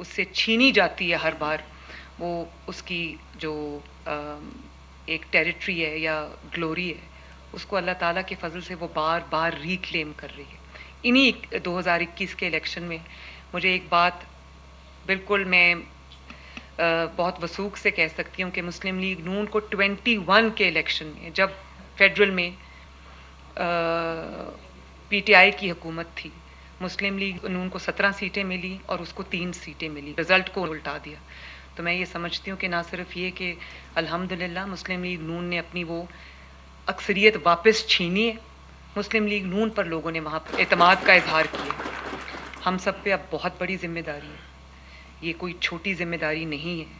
اس سے چھینی جاتی ہے ہر بار، وہ اس کی جو ایک ٹیریٹری ہے یا گلوری ہے، اس کو اللہ تعالیٰ کے فضل سے وہ بار بار ریکلیم کر رہی ہے۔ انہی 2021 کے الیکشن میں مجھے ایک بات بالکل میں بہت وثوق سے کہہ سکتی ہوں کہ مسلم لیگ نون کو 21 کے الیکشن میں، جب فیڈرل میں پی ٹی آئی کی حکومت تھی، مسلم لیگ نون کو 17 سیٹیں ملی اور اس کو 3 سیٹیں ملی، رزلٹ کو الٹا دیا۔ تو میں یہ سمجھتی ہوں کہ نہ صرف یہ کہ الحمدللہ مسلم لیگ نون نے اپنی وہ اکثریت واپس چھینی ہے، مسلم لیگ نون پر لوگوں نے وہاں پر اعتماد کا اظہار کیا۔ ہم سب پہ اب بہت بڑی ذمہ داری ہے، یہ کوئی چھوٹی ذمہ داری نہیں ہے،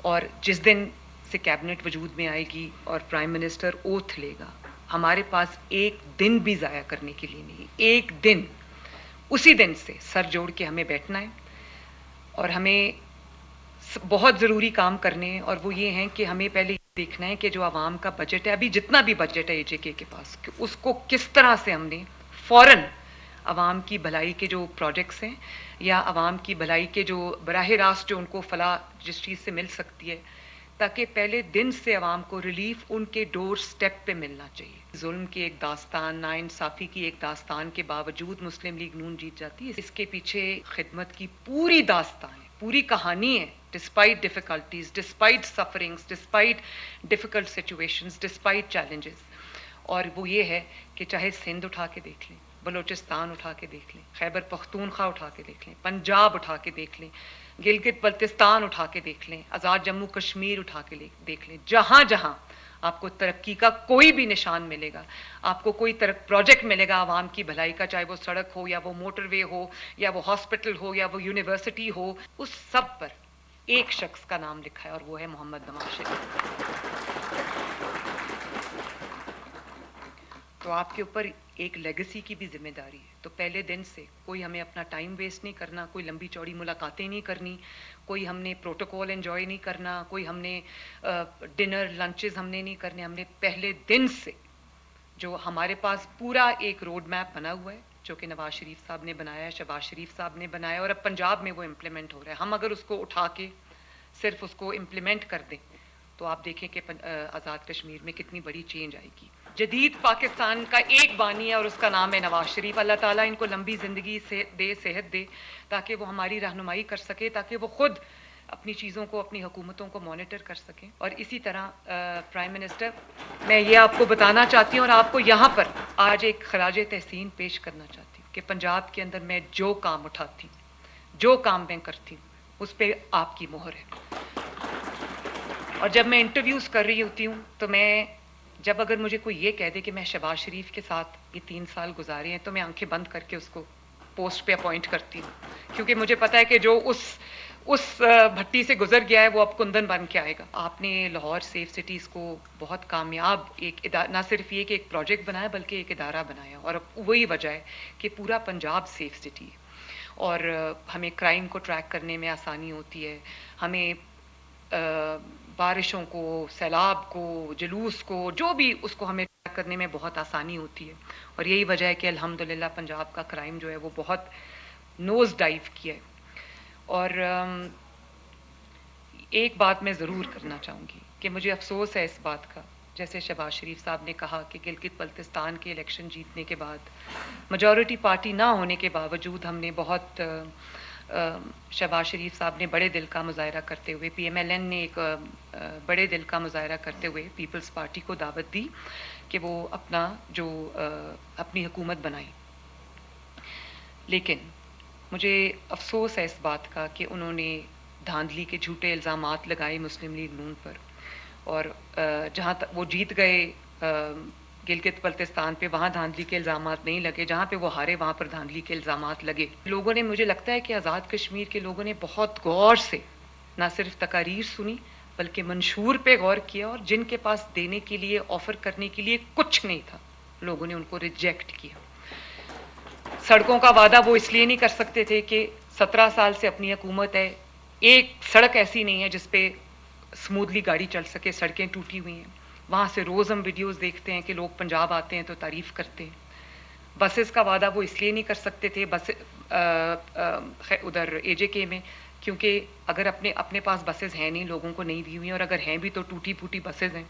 اور جس دن سے کیبنٹ وجود میں آئے گی اور پرائم منسٹر اوتھ لے گا، ہمارے پاس ایک دن بھی ضائع کرنے کے لیے نہیں، ایک دن، اسی دن سے سر جوڑ کے ہمیں بیٹھنا ہے، اور ہمیں بہت ضروری کام کرنے ہیں، اور وہ یہ ہیں کہ ہمیں پہلے یہ دیکھنا ہے کہ جو عوام کا بجٹ ہے، ابھی جتنا بھی بجٹ ہے اے جے کے پاس، کہ اس کو کس طرح سے ہم نے فوراً عوام کی بھلائی کے جو پروجیکٹس ہیں یا عوام کی بھلائی کے جو براہ راست جو ان کو فلاح جس چیز سے مل سکتی ہے، تاکہ پہلے دن سے عوام کو ریلیف ان کے ڈور سٹیپ پہ ملنا چاہیے۔ ظلم کی ایک داستان، ناانصافی کی ایک داستان کے باوجود مسلم لیگ نون جیت جاتی ہے، اس کے پیچھے خدمت کی پوری داستان ہے، پوری کہانی ہے، despite difficulties, despite sufferings, despite difficult situations, despite challenges, اور وہ یہ ہے کہ چاہے سندھ اٹھا کے دیکھ لیں، بلوچستان اٹھا کے دیکھ لیں، خیبر پختونخوا اٹھا کے دیکھ لیں، پنجاب اٹھا کے دیکھ لیں، گلگت بلتستان اٹھا کے دیکھ لیں، آزاد جموں کشمیر اٹھا کے دیکھ لیں، جہاں جہاں آپ کو ترقی کا کوئی بھی نشان ملے گا، آپ کو کوئی پروجیکٹ ملے گا عوام کی بھلائی کا، چاہے وہ سڑک ہو یا وہ موٹر وے ہو یا وہ ہاسپٹل ہو یا وہ یونیورسٹی ہو، اس سب پر ایک شخص کا نام لکھا ہے، اور وہ ہے محمد نواز شریف۔ تو آپ کے اوپر ایک لیگسی کی بھی ذمہ داری ہے، تو پہلے دن سے کوئی ہمیں اپنا ٹائم ویسٹ نہیں کرنا، کوئی لمبی چوڑی ملاقاتیں نہیں کرنی، کوئی ہم نے پروٹوکول انجوائے نہیں کرنا، کوئی ہم نے ڈنر لنچز ہم نے نہیں کرنے، ہم نے پہلے دن سے جو ہمارے پاس پورا ایک روڈ میپ بنا ہوا ہے، جو کہ نواز شریف صاحب نے بنایا ہے، شہباز شریف صاحب نے بنایا، اور اب پنجاب میں وہ امپلیمنٹ ہو رہا ہے، ہم اگر اس کو اٹھا کے صرف اس کو امپلیمنٹ کر دیں تو آپ دیکھیں کہ آزاد کشمیر میں کتنی بڑی چینج آئے گی۔ جدید پاکستان کا ایک بانی ہے اور اس کا نام ہے نواز شریف۔ اللہ تعالیٰ ان کو لمبی زندگی سے دے، صحت دے، تاکہ وہ ہماری رہنمائی کر سکے، تاکہ وہ خود اپنی چیزوں کو، اپنی حکومتوں کو مانیٹر کر سکیں۔ اور اسی طرح پرائم منسٹر، میں یہ آپ کو بتانا چاہتی ہوں اور آپ کو یہاں پر آج ایک خراج تحسین پیش کرنا چاہتی ہوں کہ پنجاب کے اندر میں جو کام اٹھاتی ہوں، جو کام میں کرتی ہوں، اس پہ آپ کی مہر ہے۔ اور جب میں انٹرویوز کر رہی ہوتی ہوں تو میں جب اگر مجھے کوئی یہ کہہ دے کہ میں شہباز شریف کے ساتھ یہ 3 سال گزارے ہیں، تو میں آنکھیں بند کر کے اس کو پوسٹ پہ اپوائنٹ کرتی ہوں، کیونکہ مجھے پتا ہے کہ جو اس بھٹی سے گزر گیا ہے وہ اب کندن بن کے آئے گا۔ آپ نے لاہور سیف سٹیز کو بہت کامیاب ایک نہ صرف یہ کہ ایک پروجیکٹ بنایا بلکہ ایک ادارہ بنایا، اور اب وہی وجہ ہے کہ پورا پنجاب سیف سٹی ہے، اور ہمیں کرائم کو ٹریک کرنے میں آسانی ہوتی ہے، ہمیں بارشوں کو، سیلاب کو، جلوس کو، جو بھی اس کو ہمیں ٹریک کرنے میں بہت آسانی ہوتی ہے، اور یہی وجہ ہے کہ الحمدللہ پنجاب کا کرائم جو ہے وہ بہت نوز ڈائیو کیا ہے۔ اور ایک بات میں ضرور کرنا چاہوں گی کہ مجھے افسوس ہے اس بات کا، جیسے شہباز شریف صاحب نے کہا کہ گلگت بلتستان کے الیکشن جیتنے کے بعد، میجورٹی پارٹی نہ ہونے کے باوجود، ہم نے بہت شہباز شریف صاحب نے بڑے دل کا مظاہرہ کرتے ہوئے، پی ایم ایل این نے ایک بڑے دل کا مظاہرہ کرتے ہوئے پیپلز پارٹی کو دعوت دی کہ وہ اپنی حکومت بنائیں، لیکن مجھے افسوس ہے اس بات کا کہ انہوں نے دھاندلی کے جھوٹے الزامات لگائے مسلم لیگ نون پر، اور جہاں تک وہ جیت گئے گلگت بلتستان پہ، وہاں دھاندلی کے الزامات نہیں لگے، جہاں پہ وہ ہارے وہاں پر دھاندلی کے الزامات لگے۔ لوگوں نے، مجھے لگتا ہے کہ آزاد کشمیر کے لوگوں نے بہت غور سے نہ صرف تقاریر سنی بلکہ منشور پہ غور کیا، اور جن کے پاس دینے کے لیے، آفر کرنے کے لیے کچھ نہیں تھا، لوگوں نے ان کو ریجیکٹ کیا۔ سڑکوں کا وعدہ وہ اس لیے نہیں کر سکتے تھے کہ 17 سال سے اپنی حکومت ہے، ایک سڑک ایسی نہیں ہے جس پہ سموتھلی گاڑی چل سکے، سڑکیں ٹوٹی ہوئی ہیں، وہاں سے روز ہم ویڈیوز دیکھتے ہیں کہ لوگ پنجاب آتے ہیں تو تعریف کرتے ہیں۔ بسز کا وعدہ وہ اس لیے نہیں کر سکتے تھے ادھر اے جے کے میں کیونکہ اگر اپنے پاس بسز ہیں نہیں، لوگوں کو نہیں دی ہوئی ہیں، اور اگر ہیں بھی تو ٹوٹی پھوٹی بسز ہیں.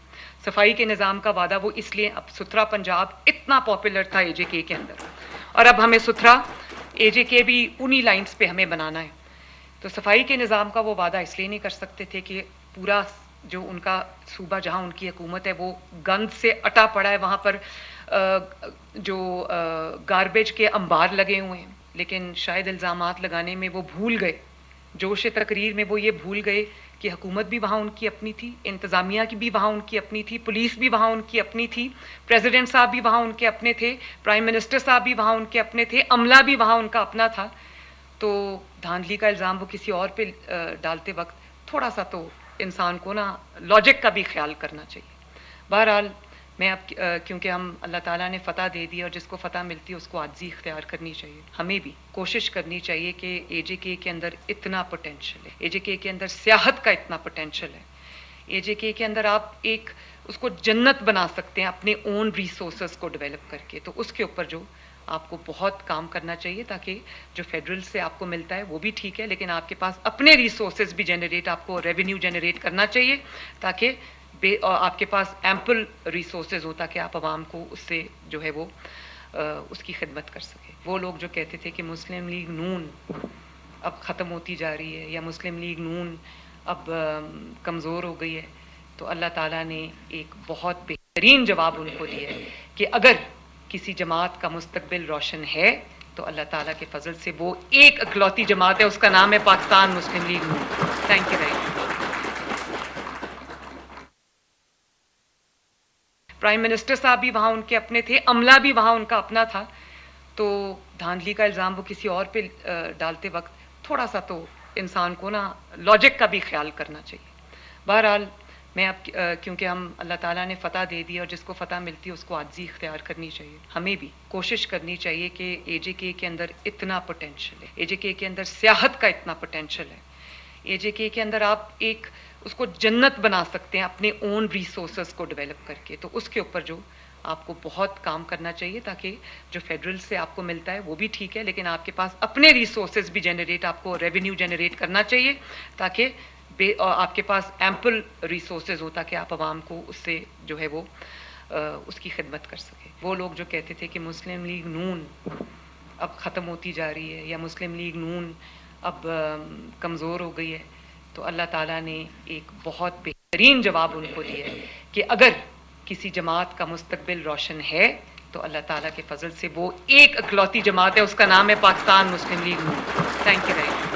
صفائی کے نظام کا وعدہ وہ اس لیے اب ستھرا پنجاب اتنا پاپولر تھا اے جے کے اندر، اور اب ہمیں ستھرا اے جے کے بھی انہی لائنز پہ ہمیں بنانا ہے. تو صفائی کے نظام کا وہ وعدہ اس لیے نہیں کر سکتے تھے کہ پورا جو ان کا صوبہ جہاں ان کی حکومت ہے وہ گند سے اٹا پڑا ہے، وہاں پر جو گاربیج کے انبار لگے ہوئے ہیں. لیکن شاید الزامات لگانے میں وہ بھول گئے، جوش تقریر میں وہ یہ بھول گئے کہ حکومت بھی وہاں ان کی اپنی تھی، انتظامیہ کی بھی وہاں ان کی اپنی تھی، پولیس بھی وہاں ان کی اپنی تھی، پریزیڈنٹ صاحب بھی وہاں ان کے اپنے تھے، پرائم منسٹر صاحب بھی وہاں ان کے اپنے تھے، عملہ بھی وہاں ان کا اپنا تھا. تو دھاندلی کا الزام وہ کسی اور پہ ڈالتے وقت تھوڑا سا تو انسان کو نا لاجک کا بھی خیال کرنا چاہیے. بہرحال میں اب کیونکہ ہم اللہ تعالیٰ نے فتح دے دی اور جس کو فتح ملتی ہے اس کو عاجزی اختیار کرنی چاہیے. ہمیں بھی کوشش کرنی چاہیے کہ اے جے کے اندر اتنا پوٹینشل ہے، اے جے کے اندر سیاحت کا اتنا پوٹینشل ہے، اے جے کے اندر آپ ایک اس کو جنت بنا سکتے ہیں اپنے اون ریسورسز کو ڈیولپ کر کے. تو اس کے اوپر جو آپ کو بہت کام کرنا چاہیے، تاکہ جو فیڈرل سے آپ کو ملتا ہے وہ بھی ٹھیک ہے، لیکن آپ کے پاس اپنے ریسورسز بھی جنریٹ، آپ کو ریونیو جنریٹ کرنا چاہیے، تاکہ آپ کے پاس ایمپل ریسورسز ہو تاکہ آپ عوام کو اس سے جو ہے وہ اس کی خدمت کر سکے. وہ لوگ جو کہتے تھے کہ مسلم لیگ نون اب ختم ہوتی جا رہی ہے یا مسلم لیگ نون اب کمزور ہو گئی ہے، تو اللہ تعالیٰ نے ایک بہت بہترین جواب ان کو دیا ہے کہ اگر کسی جماعت کا مستقبل روشن ہے تو اللہ تعالیٰ کے فضل سے وہ ایک اکلوتی جماعت ہے، اس کا نام ہے Pakistan Muslim League Noon. Thank you very much. Prime minister صاحب بھی وہاں ان کے اپنے تھے، عملہ بھی وہاں ان کا اپنا تھا. تو دھاندلی کا الزام وہ کسی اور پہ ڈالتے وقت تھوڑا سا تو انسان کو نا لاجک کا بھی خیال کرنا چاہیے. بہرحال میں اب کیونکہ ہم اللہ تعالیٰ نے فتح دے دی اور جس کو فتح ملتی ہے اس کو عاجزی اختیار کرنی چاہیے. ہمیں بھی کوشش کرنی چاہیے کہ اے جے کے اندر اتنا پوٹینشل ہے، اے جے کے اندر سیاحت کا اتنا پوٹینشل ہے، اے جے کے اندر آپ ایک اس کو جنت بنا سکتے ہیں اپنے اون ریسورسز کو ڈیولپ کر کے. تو اس کے اوپر جو آپ کو بہت کام کرنا چاہیے، تاکہ جو فیڈرل سے آپ کو ملتا ہے وہ بھی ٹھیک ہے، لیکن آپ کے پاس اپنے ریسورسز بھی جنریٹ، آپ کو ریونیو جنریٹ کرنا چاہیے، تاکہ آپ کے پاس ایمپل ریسورسز ہو تاکہ آپ عوام کو اس سے جو ہے وہ اس کی خدمت کر سکے. وہ لوگ جو کہتے تھے کہ مسلم لیگ نون اب ختم ہوتی جا رہی ہے یا مسلم لیگ نون اب کمزور ہو گئی ہے، تو اللہ تعالیٰ نے ایک بہت بہترین جواب ان کو دیا ہے کہ اگر کسی جماعت کا مستقبل روشن ہے تو اللہ تعالیٰ کے فضل سے وہ ایک اکلوتی جماعت ہے، اس کا نام ہے Pakistan Muslim League Noon. Thank you very much.